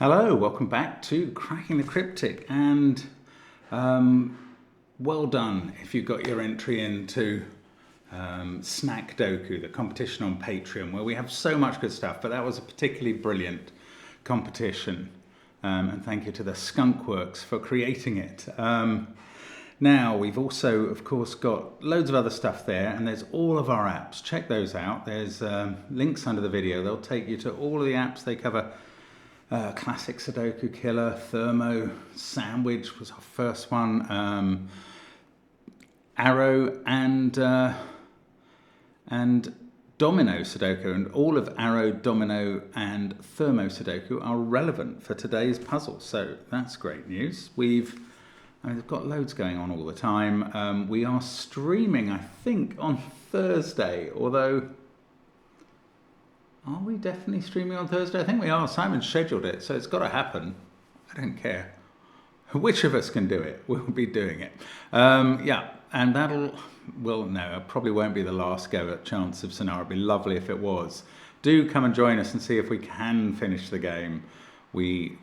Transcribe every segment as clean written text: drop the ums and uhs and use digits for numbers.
Hello, welcome back to Cracking the Cryptic, and well done if you got your entry into Snackdoku, the competition on Patreon, where we have so much good stuff, but that was a particularly brilliant competition, and thank you to the Skunkworks for creating it. Now, we've also, of course, got loads of other stuff there, and there's all of our apps. Check those out. There's links under the video. They'll take you to all of the apps. They cover Classic Sudoku Killer, Thermo, Sandwich was our first one, Arrow, and Domino Sudoku. And all of Arrow, Domino, and Thermo Sudoku are relevant for today's puzzle. So that's great news. We've got loads going on all the time. We are streaming, I think, on Thursday, although... Are we definitely streaming on Thursday? I think we are. Simon scheduled it, so it's got to happen. I don't care. Which of us can do it? We'll be doing it. Yeah, and no, it probably won't be the last go at Chance of Sonara. It'd be lovely if it was. Do come and join us and see if we can finish the game. We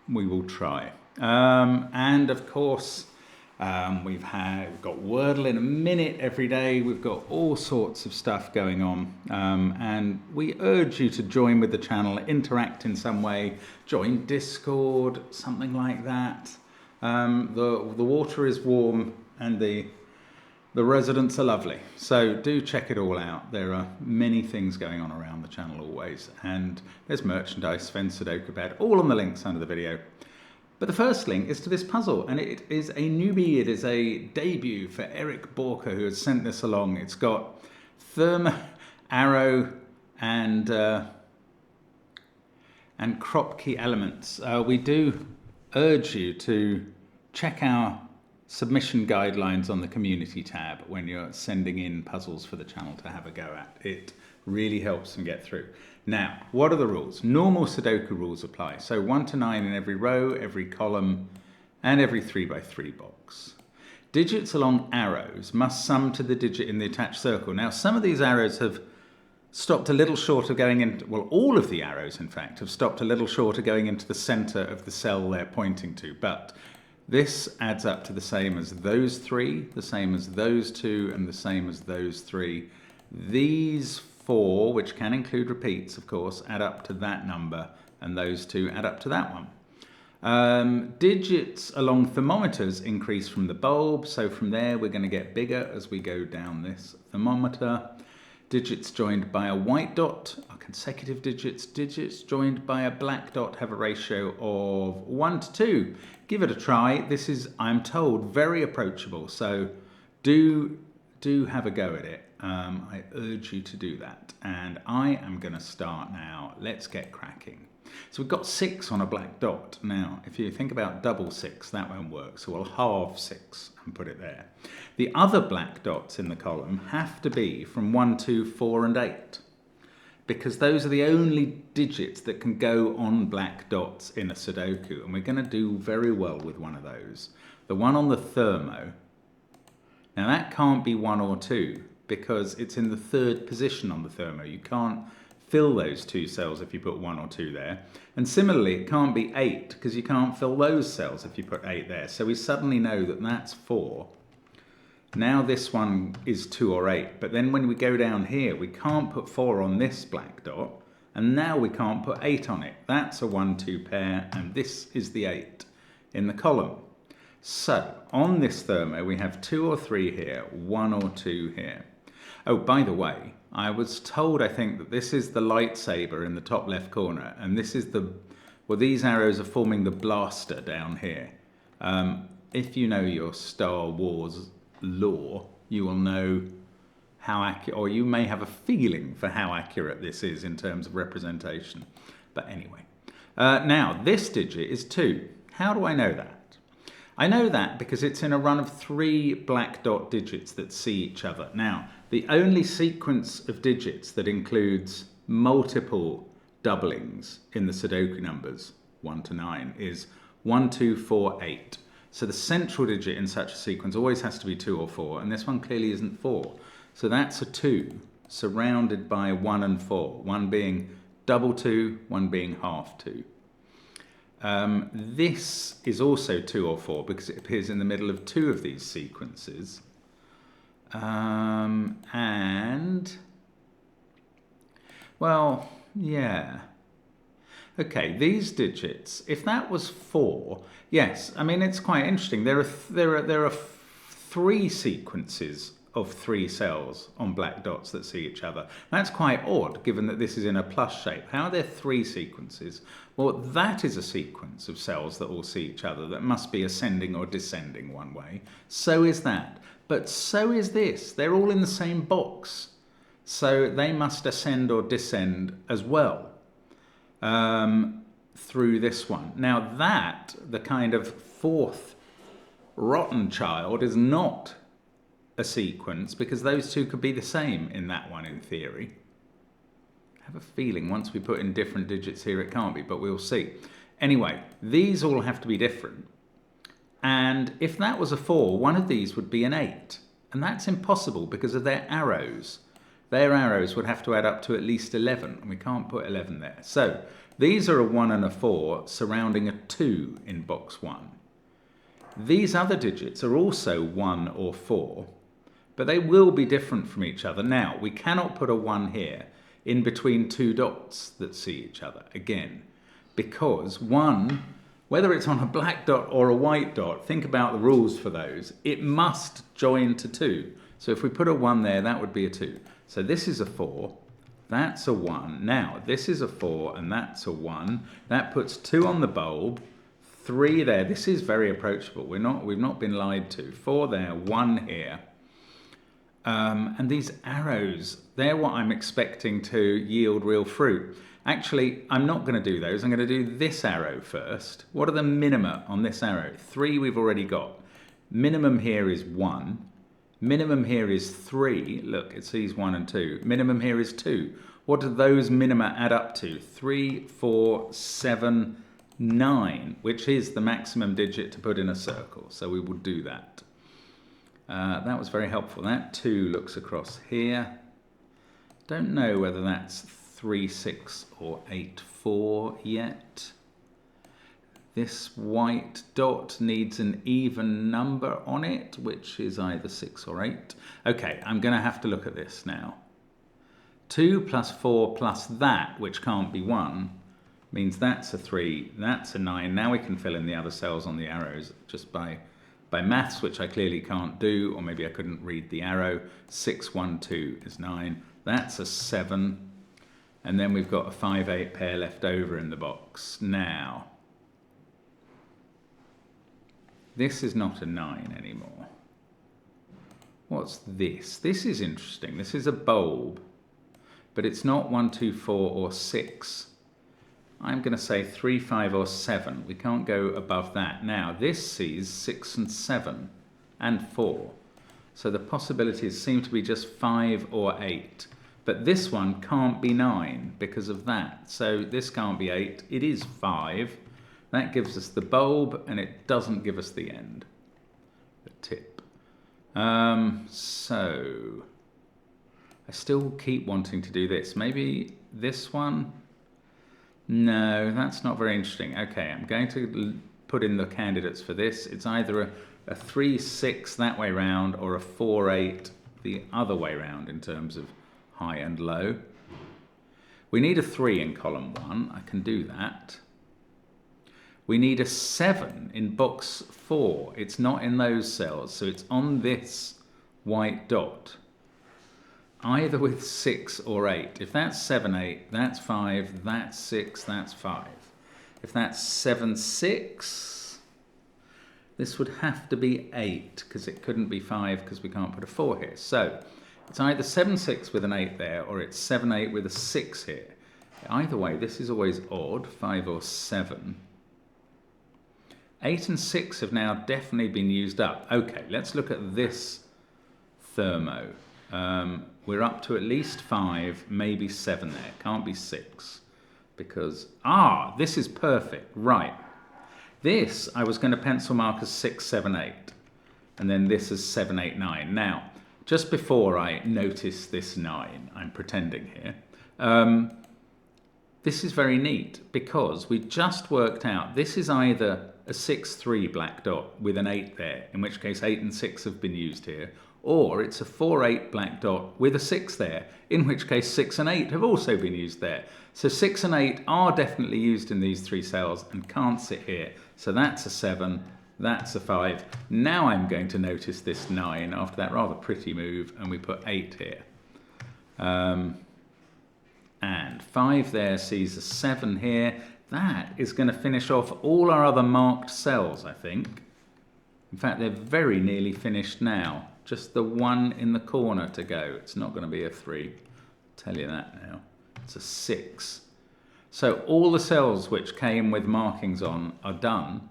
will try. And of course, we've got Wordle in a minute every day. We've got all sorts of stuff going on, and we urge you to join with the channel, interact in some way, join Discord, something like that. The water is warm and the residents are lovely, so do check it all out. There are many things going on around the channel always, and there's merchandise, Sven SUDOKU PAD, all on the links under the video. But the first link is to this puzzle, and it is a newbie. It is a debut for Eric Borker, who has sent this along. It's got Thermo, Arrow, and crop key elements. We do urge you to check our submission guidelines on the community tab when you're sending in puzzles for the channel to have a go at. It really helps them get through. Now, what are the rules? Normal Sudoku rules apply. So 1 to 9 in every row, every column, and every 3x3 box. Digits along arrows must sum to the digit in the attached circle. Now, some of these arrows have stopped a little short of going into, well, all of the arrows, in fact, have stopped a little short of going into the center of the cell they're pointing to. But this adds up to the same as those 3, the same as those 2, and the same as those 3. These 4, which can include repeats, of course, add up to that number, and those 2 add up to that one. Digits along thermometers increase from the bulb, so from there we're going to get bigger as we go down this thermometer. Digits joined by a white dot are consecutive digits. Digits joined by a black dot have a ratio of 1 to 2. Give it a try. This is, I'm told, very approachable, so do have a go at it. I urge you to do that, and I am going to start now. Let's get cracking. So we've got 6 on a black dot. Now, if you think about double 6, that won't work, so we'll halve 6 and put it there. The other black dots in the column have to be from 1, 2, 4, and 8, because those are the only digits that can go on black dots in a Sudoku, and we're going to do very well with one of those. The one on the thermo, now that can't be 1 or 2, because it's in the 3rd position on the thermo. You can't fill those 2 cells if you put 1 or 2 there. And similarly, it can't be 8, because you can't fill those cells if you put 8 there. So we suddenly know that that's 4. Now this one is 2 or 8, but then when we go down here, we can't put 4 on this black dot, and now we can't put 8 on it. That's a 1-2 pair, and this is the 8 in the column. So on this thermo, we have 2 or 3 here, 1 or 2 here. Oh, by the way, I was told, I think, that this is the lightsaber in the top left corner, and this is the, well, these arrows are forming the blaster down here. If you know your Star Wars lore, you will know how accurate, or you may have a feeling for how accurate this is in terms of representation. But anyway, now this digit is 2. How do I know that? I know that because it's in a run of 3 black dot digits that see each other. Now, the only sequence of digits that includes multiple doublings in the Sudoku numbers, 1 to 9, is 1, 2, 4, 8. So the central digit in such a sequence always has to be 2 or 4, and this one clearly isn't 4. So that's a 2, surrounded by 1 and 4, one being double 2, one being half 2. This is also 2 or 4 because it appears in the middle of 2 of these sequences. And, well, yeah. Okay, these digits, if that was 4, yes, I mean, it's quite interesting. There are 3 sequences of 3 cells on black dots that see each other. That's quite odd, given that this is in a plus shape. How are there 3 sequences? Well, that is a sequence of cells that all see each other that must be ascending or descending one way. So is that. But so is this. They're all in the same box. So they must ascend or descend as well through this one. Now that, the kind of 4th rotten child, is not a sequence because those 2 could be the same in that one in theory. I have a feeling once we put in different digits here it can't be, but we'll see. Anyway, these all have to be different. And if that was a 4, one of these would be an 8. And that's impossible because of their arrows. Their arrows would have to add up to at least 11, and we can't put 11 there. So these are a 1 and a 4 surrounding a 2 in box 1. These other digits are also 1 or 4, but they will be different from each other. Now, we cannot put a 1 here in between 2 dots that see each other, again, because 1, whether it's on a black dot or a white dot, think about the rules for those, it must join to 2. So if we put a 1 there, that would be a 2. So this is a 4, that's a 1. Now, this is a 4 and that's a 1. That puts 2 on the bulb, 3 there. This is very approachable. We've not been lied to. 4 there, 1 here. And these arrows, they're what I'm expecting to yield real fruit. Actually, I'm not going to do those. I'm going to do this arrow first. What are the minima on this arrow? 3 we've already got. Minimum here is 1. Minimum here is 3. Look, it sees 1 and 2. Minimum here is 2. What do those minima add up to? 3, 4, 7, 9, which is the maximum digit to put in a circle. So we will do that. That was very helpful. That 2 looks across here. Don't know whether that's 3, 6 or 8, 4 yet. This white dot needs an even number on it, which is either 6 or 8. Okay, I'm going to have to look at this now. 2 plus 4 plus that, which can't be 1, means that's a 3, that's a 9. Now we can fill in the other cells on the arrows just by maths, which I clearly can't do, or maybe I couldn't read the arrow. 6, 1, 2 is 9. That's a 7. And then we've got a 5, 8 pair left over in the box. Now, this is not a 9 anymore. What's this? This is interesting. This is a bulb, but it's not 1, 2, 4 or 6. I'm going to say 3, 5 or 7. We can't go above that. Now, this sees 6 and 7 and 4. So the possibilities seem to be just 5 or 8. But this one can't be 9 because of that. So this can't be 8. It is 5. That gives us the bulb, and it doesn't give us the end, the tip. So I still keep wanting to do this. Maybe this one? No, that's not very interesting. Okay, I'm going to put in the candidates for this. It's either a 3, 6 that way round or a 4, 8 the other way round in terms of high and low. We need a 3 in column 1. I can do that. We need a 7 in box 4. It's not in those cells, so it's on this white dot. Either with 6 or 8. If that's 7, 8, that's 5, that's 6, that's 5. If that's 7, 6, this would have to be 8, because it couldn't be 5 because we can't put a 4 here. So it's either 7, 6 with an 8 there, or it's 7, 8 with a 6 here. Either way, this is always odd, 5 or 7. 8 and 6 have now definitely been used up. Okay, let's look at this thermo. We're up to at least 5, maybe 7 there. Can't be 6. Because, this is perfect. Right. This, I was going to pencil mark as 6, 7, 8. And then this is 7, 8, 9. Now, just before I notice this 9, I'm pretending here, this is very neat because we just worked out this is either a 6-3 black dot with an 8 there, in which case 8 and 6 have been used here, or it's a 4-8 black dot with a 6 there, in which case 6 and 8 have also been used there. So 6 and 8 are definitely used in these 3 cells and can't sit here. So that's a 7, that's a 5. Now I'm going to notice this 9 after that rather pretty move, and we put 8 here. And 5 there sees a 7 here. That is going to finish off all our other marked cells, I think. In fact, they're very nearly finished now. Just the one in the corner to go. It's not going to be a 3. I'll tell you that now. It's a 6. So all the cells which came with markings on are done.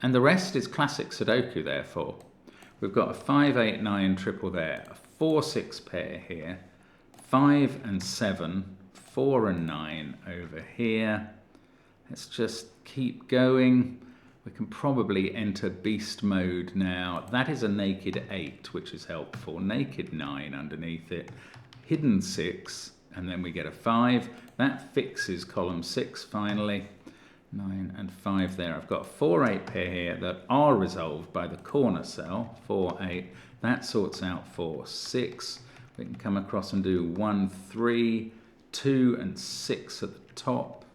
And the rest is classic Sudoku, therefore. We've got a 5, 8, 9 triple there, a 4, 6 pair here, 5 and 7, 4 and 9 over here. Let's just keep going. We can probably enter beast mode now. That is a naked 8, which is helpful. Naked 9 underneath it. Hidden 6, and then we get a 5. That fixes column 6 finally. 9 and 5 there. I've got a 4, 8 pair here that are resolved by the corner cell. 4, 8. That sorts out 4, 6. We can come across and do 1, 3, 2 and 6 at the top.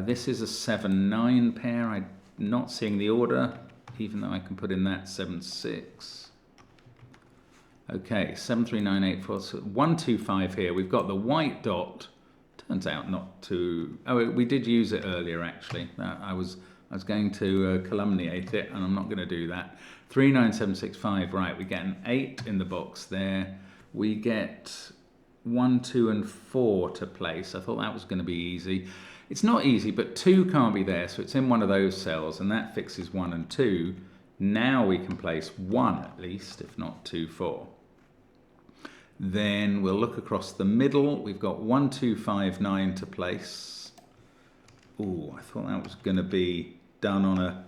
This is a 7, 9 pair. I'm not seeing the order, even though I can put in that 7, 6. Okay, 7, 3, 9, 8, 4, 1, 2, 5 here. We've got the white dot. Turns out not to. Oh, we did use it earlier actually. I was going to calumniate it, and I'm not going to do that. 3, 9, 7, 6, 5. Right, we get an 8 in the box there. We get 1, 2, and 4 to place. I thought that was going to be easy. It's not easy, but 2 can't be there, so it's in one of those cells, and that fixes 1 and 2. Now we can place 1 at least, if not 2, 4. Then we'll look across the middle. We've got 1, 2, 5, 9 to place. Ooh, I thought that was going to be done on a...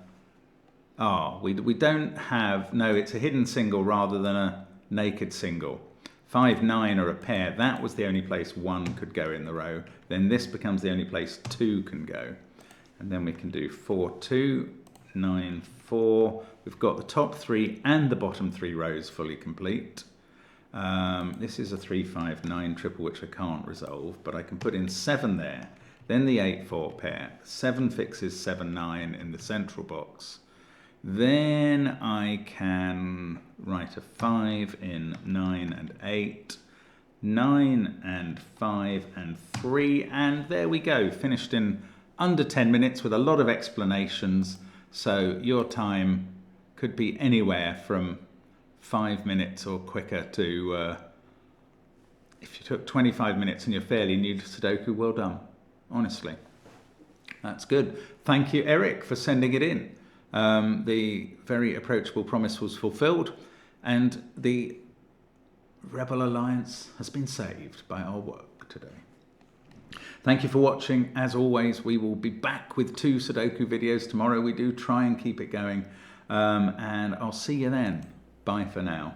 Oh, we don't have... No, it's a hidden single rather than a naked single. 5, 9 are a pair. That was the only place 1 could go in the row. Then this becomes the only place 2 can go. And then we can do 4, 2, 9, 4. We've got the top 3 and the bottom 3 rows fully complete. This is a 3, 5, 9 triple, which I can't resolve, but I can put in 7 there. Then the 8, 4 pair. 7 fixes 7, 9 in the central box. Then I can write a 5 in 9 and 8, 9 and 5 and 3, and there we go, finished in under 10 minutes with a lot of explanations. So your time could be anywhere from 5 minutes or quicker to, if you took 25 minutes and you're fairly new to Sudoku, well done, honestly. That's good. Thank you, Eric, for sending it in. The very approachable promise was fulfilled, and the Rebel Alliance has been saved by our work today. Thank you for watching. As always, we will be back with 2 Sudoku videos tomorrow. We do try and keep it going, and I'll see you then. Bye for now.